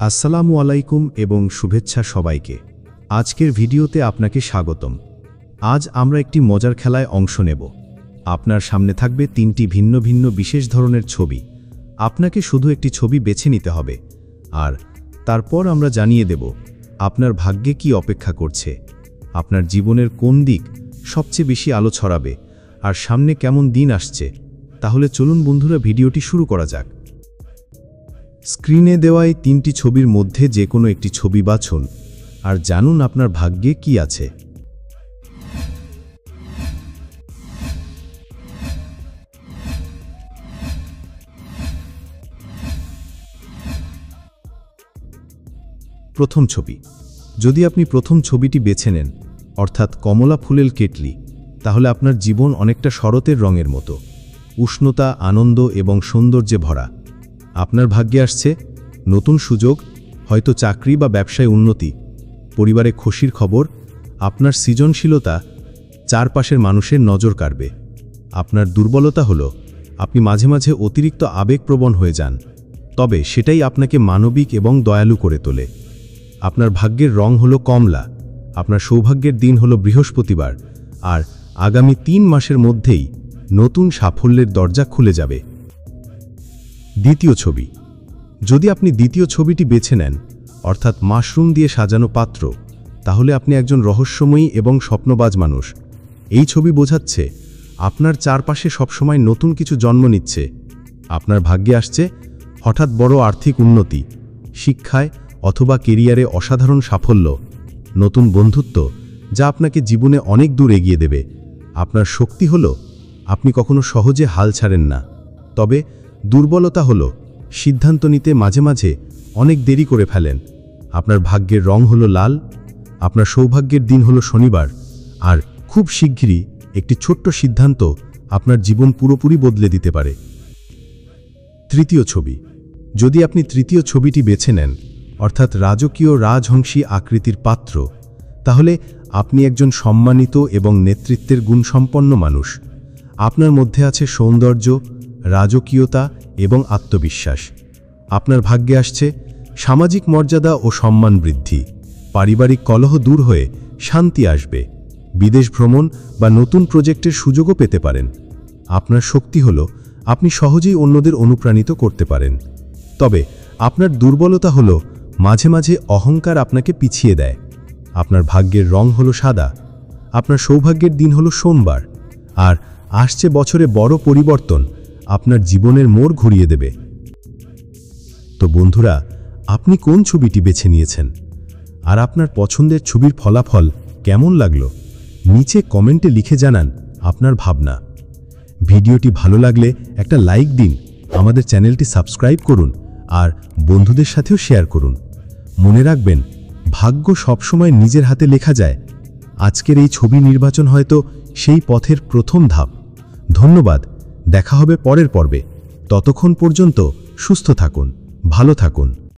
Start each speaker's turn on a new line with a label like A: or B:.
A: আসসালামু আলাইকুম এবং শুভেচ্ছা সবাইকে। আজকের ভিডিওতে আপনাকে স্বাগতম। আজ আমরা একটি মজার খেলায় অংশ নেব। আপনার সামনে থাকবে তিনটি ভিন্ন ভিন্ন বিশেষ ধরনের ছবি। আপনাকে শুধু একটি ছবি বেছে নিতে হবে, আর তারপর আমরা জানিয়ে দেব আপনার ভাগ্যে কি অপেক্ষা করছে, আপনার জীবনের কোন দিক সবচেয়ে বেশি আলো ছড়াবে, আর সামনে কেমন দিন আসছে। তাহলে চলুন বন্ধুরা, ভিডিওটি শুরু করা যাক। স্ক্রিনে দেওয়া এই তিনটি ছবির মধ্যে যে কোনো একটি ছবি বাছুন আর জানুন আপনার ভাগ্যে কি আছে। প্রথম ছবি। যদি আপনি প্রথম ছবিটি বেছে নেন, অর্থাৎ কমলা ফুলের কেটলি, তাহলে আপনার জীবন অনেকটা শরতের রঙের মতো, উষ্ণতা, আনন্দ এবং সৌন্দর্যে ভরা। আপনার ভাগ্যে আসছে নতুন সুযোগ, হয়তো চাকরি বা ব্যবসায় উন্নতি, পরিবারে খুশির খবর, আপনার সৃজনশীলতা চারপাশের মানুষের নজর কাড়বে। আপনার দুর্বলতা হলো আপনি মাঝে মাঝে অতিরিক্ত আবেগপ্রবণ হয়ে যান, তবে সেটাই আপনাকে মানবিক এবং দয়ালু করে তোলে। আপনার ভাগ্যের রং হলো কমলা, আপনার সৌভাগ্যের দিন হলো বৃহস্পতিবার, আর আগামী 3 মাসের মধ্যেই নতুন সাফল্যের দরজা খুলে যাবে। দ্বিতীয় ছবি। যদি আপনি দ্বিতীয় ছবিটি বেছে নেন, অর্থাৎ মাশরুম দিয়ে সাজানো পাত্র, তাহলে আপনি একজন রহস্যময়ী এবং স্বপ্নবাজ মানুষ। এই ছবি বোঝাচ্ছে আপনার চারপাশে সবসময় নতুন কিছু জন্ম নিচ্ছে। আপনার ভাগ্যে আসছে হঠাৎ বড় আর্থিক উন্নতি, শিক্ষায় অথবা কেরিয়ারে অসাধারণ সাফল্য, নতুন বন্ধুত্ব যা আপনাকে জীবনে অনেক দূর এগিয়ে দেবে। আপনার শক্তি হলো আপনি কখনো সহজে হাল ছাড়েন না, তবে দুর্বলতা হলো সিদ্ধান্ত নিতে মাঝে মাঝে অনেক দেরি করে ফেলেন। আপনার ভাগ্যের রং হলো লাল, আপনার সৌভাগ্যের দিন হলো শনিবার, আর খুব শিগগিরই একটি ছোট্ট সিদ্ধান্ত আপনার জীবন পুরোপুরি বদলে দিতে পারে। তৃতীয় ছবি। যদি আপনি তৃতীয় ছবিটি বেছে নেন, অর্থাৎ রাজকীয় রাজহংসী আকৃতির পাত্র, তাহলে আপনি একজন সম্মানিত এবং নেতৃত্বের গুণসম্পন্ন মানুষ। আপনার মধ্যে আছে সৌন্দর্য, রাজকীয়তা এবং আত্মবিশ্বাস। আপনার ভাগ্যে আসছে সামাজিক মর্যাদা ও সম্মান বৃদ্ধি, পারিবারিক কলহ দূর হয়ে শান্তি আসবে, বিদেশ ভ্রমণ বা নতুন প্রজেক্টের সুযোগও পেতে পারেন। আপনার শক্তি হলো আপনি সহজেই অন্যদের অনুপ্রাণিত করতে পারেন, তবে আপনার দুর্বলতা হলো মাঝে মাঝে অহংকার আপনাকে পিছিয়ে দেয়। আপনার ভাগ্যের রং হলো সাদা, আপনার সৌভাগ্যের দিন হলো সোমবার, আর আসছে বছরে বড় পরিবর্তন আপনার জীবনের মোড় ঘুরিয়ে দেবে। তো বন্ধুরা, আপনি কোন ছবিটি বেছে নিয়েছেন, আর আপনার পছন্দের ছবির ফলাফল কেমন লাগলো নিচে কমেন্টে লিখে জানান আপনার ভাবনা। ভিডিওটি ভালো লাগলে একটা লাইক দিন, আমাদের চ্যানেলটি সাবস্ক্রাইব করুন, আর বন্ধুদের সাথেও শেয়ার করুন। মনে রাখবেন, ভাগ্য সবসময় নিজের হাতে লেখা যায়। আজকের এই ছবি নির্বাচন হয়তো সেই পথের প্রথম ধাপ। ধন্যবাদ, দেখা হবে পরের পর্বে। ততক্ষণ পর্যন্ত সুস্থ থাকুন, ভালো থাকুন।